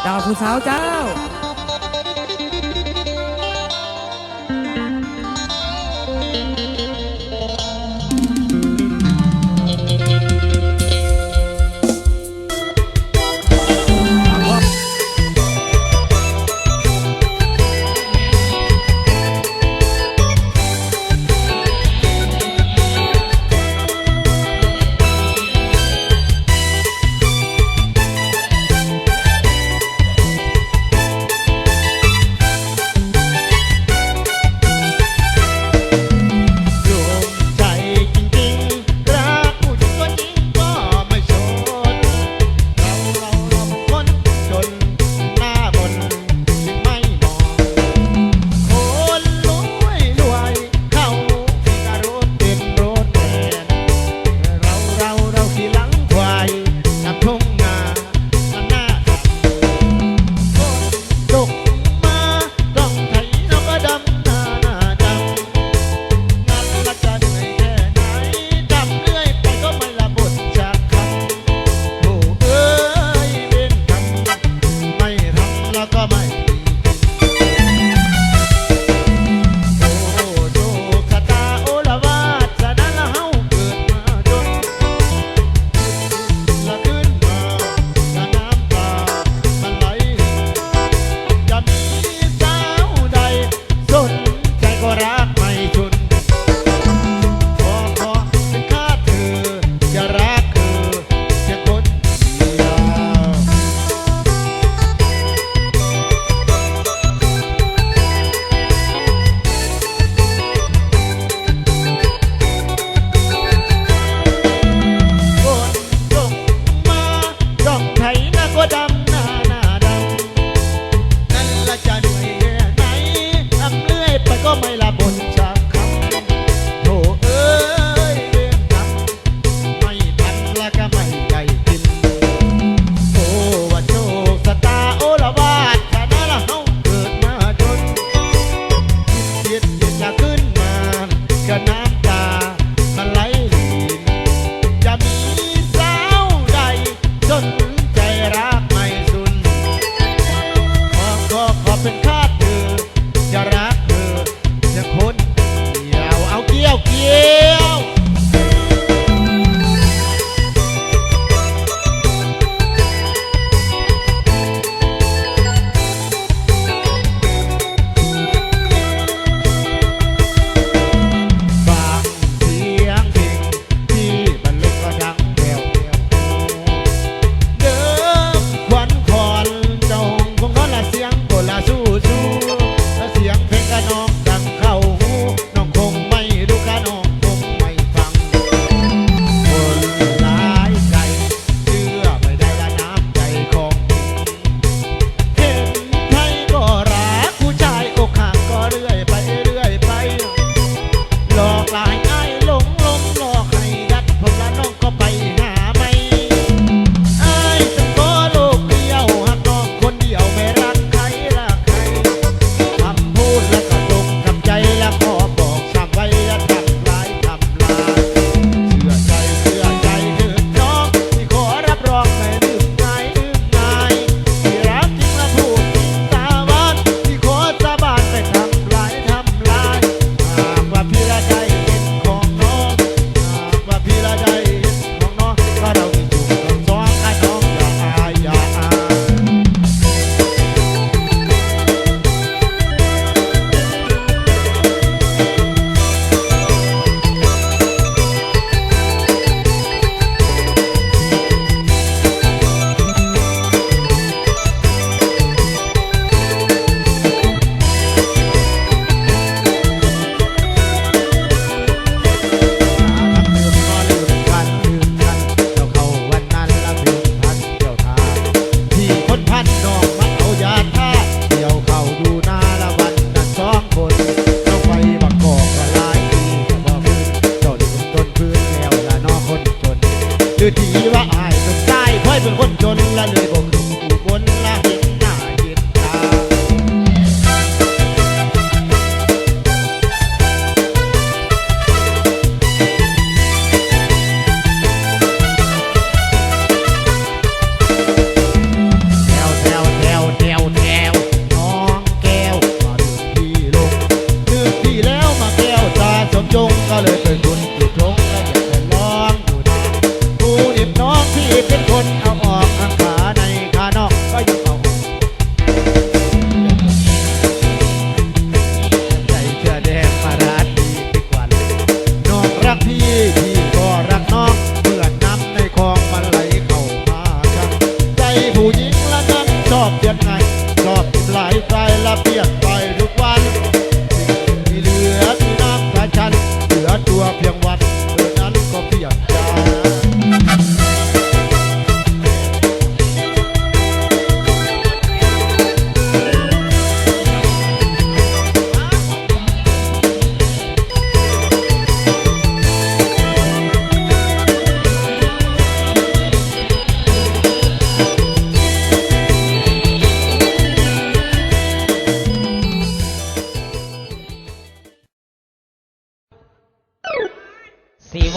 ดาวผู้สาวเจ้า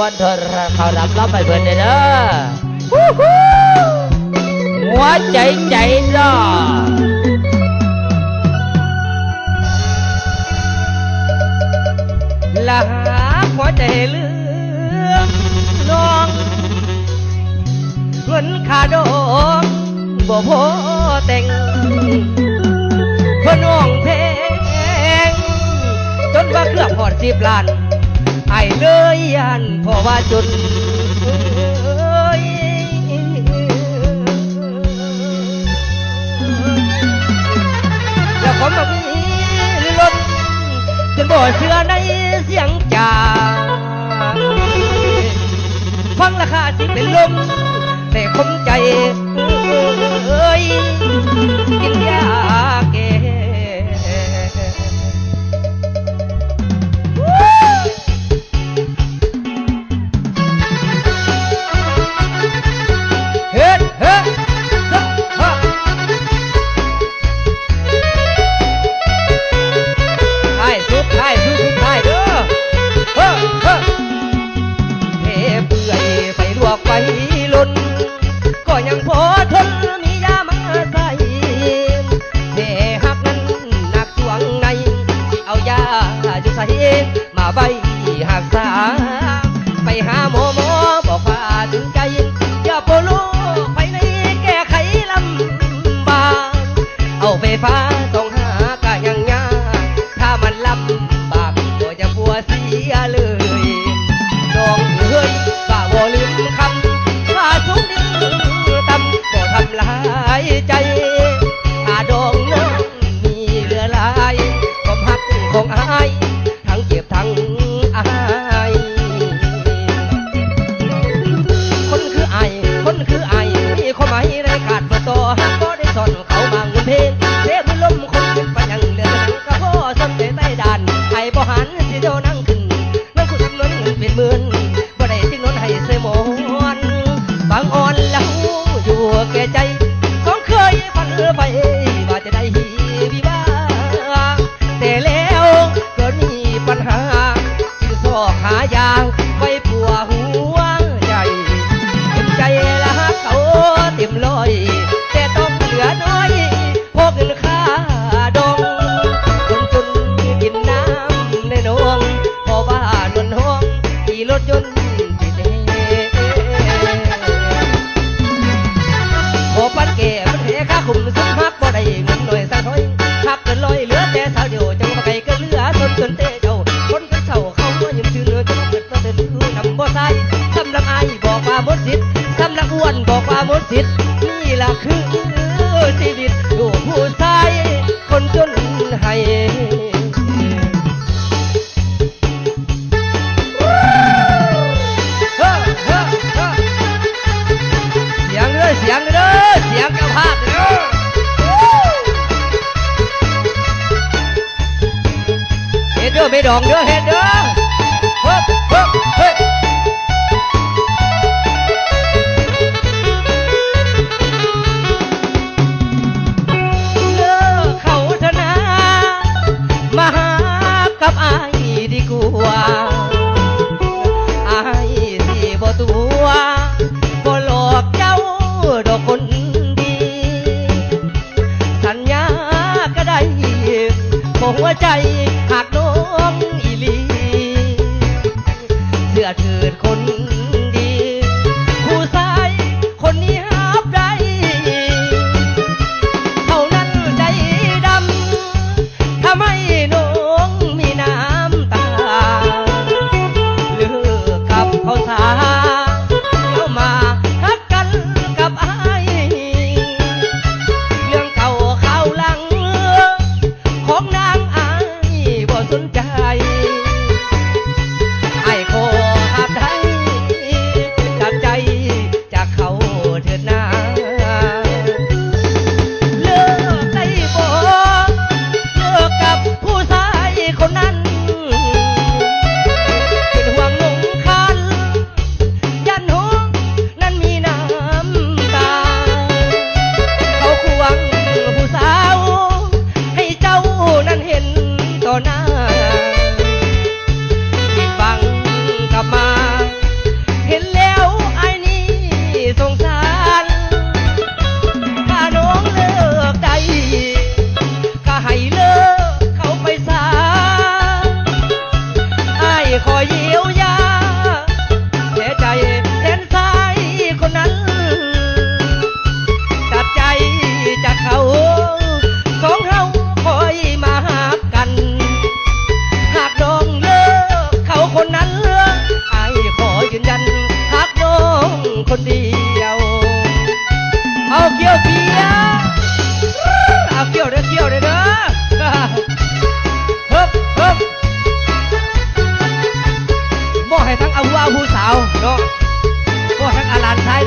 วนเธอเขารับรับไปเพื่อนเด้อหัวใจใจรอละหาหัวใจลืมน้องเงินขาดองบ่พอแต่งเพื่อน้องเพลงจนว่าเกือบหอด10 ล้านไอ้เลยยันเพราะว่าจนแล้วผมก็มีรถจนบ่เชื่อในเสียงจาฟังราคาสิเป็นลมแต่คมใจกินยาแก้เฮ็ดเฮ็ดท้ายสุดท้ายสุดท้ายเด้อเฮ้เฮ้เฮ้เปื่อยไฟลวกไฟล้นก็ยังพอทนมียามาใส่เฮ้หักนั้นหนักสวงในเอายาอยู่ใส่มาใบหักษาไปหาหมอบอกว่าถึงใจอย่าโปโลไปในแก้ไขลำบากเอาไฟฟ้าต้องหากะยังยากถ้ามันลำบากก็จะปัวเสียเลยน้องเฮ้ยฝ่าบ่ลืมคำว่าทุกดื้อตำบ่ทำลายใจถ้าดองน้องมีเหลือลายความหักของอายทั้งเจ็บทั้งอายคนคืออายคนคืออายมีความหมายในขาดเบอร์ต่อหากบ่ได้สอนเขาบางเงินเพลงเสียบุญลมคนเป็นปัญญังเหลือหนังก็พอสนใจใต้ด่านไอ้บ่หันสิเดียวนั่งขึ้นนั่งคุณทำเงินเป็นหมื่นบ่ได้จึงน้นให้เสมอนบางอ่อนแล้วอยู่แก่ใจของเคยฝันไปว่าจะได้วิวาแต่แล้วเกิดมีปัญหาจึงสอกหายาไว้ปัวหัวใจเต็มใจละเขาเต็มร้อยแต่ต้องเหลือน้อยพกเงินค่าดองคนจนกินน้ำในนองเพราะว่านวนห้องขี่รถยนต์ขอปันแก่มันเหค่าขุมสุดฮักบ่ได้เงินหน่อยสักน้อยฮักเกินร้อยเหลือแต่สาวเดียวจังบ่ไกลก็เหลือจนเตะเจ้าคนเคยเช่าเขายืมชื่อเนื้อจะมาเกิดมาเดินดูนำบ่ใส่สำหรับอายบอกว่าหมดสิทธิ์สำหรับอ้วนบอกว่าหมดสิทธิ์นี่ล่ะคือชีวิตลูกผู้ชายคนจนให้เสียงเด้อเสียงเจ้าภาพเด้อเฮ็ดเด้อไม่ดองเด้อเฮ็ดเด้อเฮ้ยเฮ้ยเฮ้ยเลิกเขาเถอะนะมาหากับอายดีกว่าอายสิบ่ตัวบ่หลอกเจ้าดอกคนดีสัญญาก็ได้หัวใจหากน้องอีลีเลือดเถิดคนดีผู้ชายคนนี้หับได้เท่านั้นใจดำทำให้น้องมีน้ำตาเลือกกับเขาสาแล้วมาฮักกันกับอายเรื่องเก่าข่าวหลังของนางอาย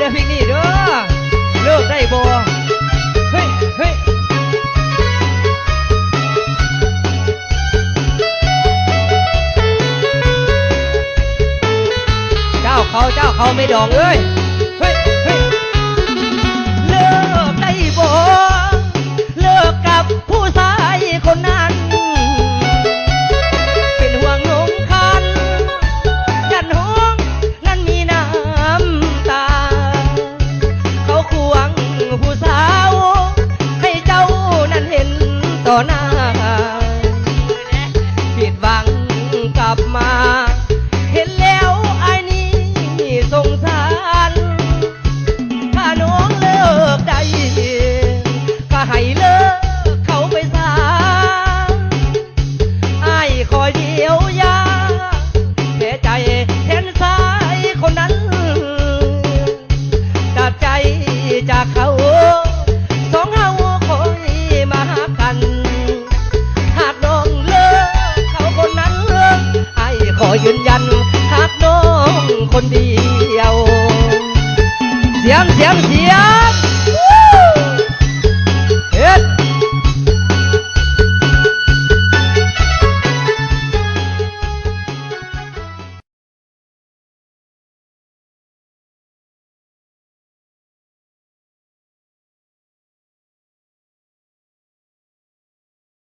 ด้อพี่นี่เด้อเลิกได้บ่เฮ้ยเฮ้ยเจ้าเขาไม่ดองเอ้ยเฮ้ยเฮ้ยเลิกได้บ่เลิกกับผู้ชายคนนั้นเป็นห่วงน้องคันยันห้องนั้นมีน้ำตาเขาควงผู้สาวให้เจ้านั้นเห็นต่อหน้าผิดหวังกลับมาเห็นแล้วไอ้นี่สงสารถ้าน้องเลิกได้ก็ให้เลิกเขาไปซะไอ้คอยเดียวยาแค่ใจแทนสายคนนั้นตัดใจจากเขาสองเฮาคอยมาหากันหากน้องเลิกเขาคนนั้นไอ้ขอยืนยันหากน้องคนเดียวเสียง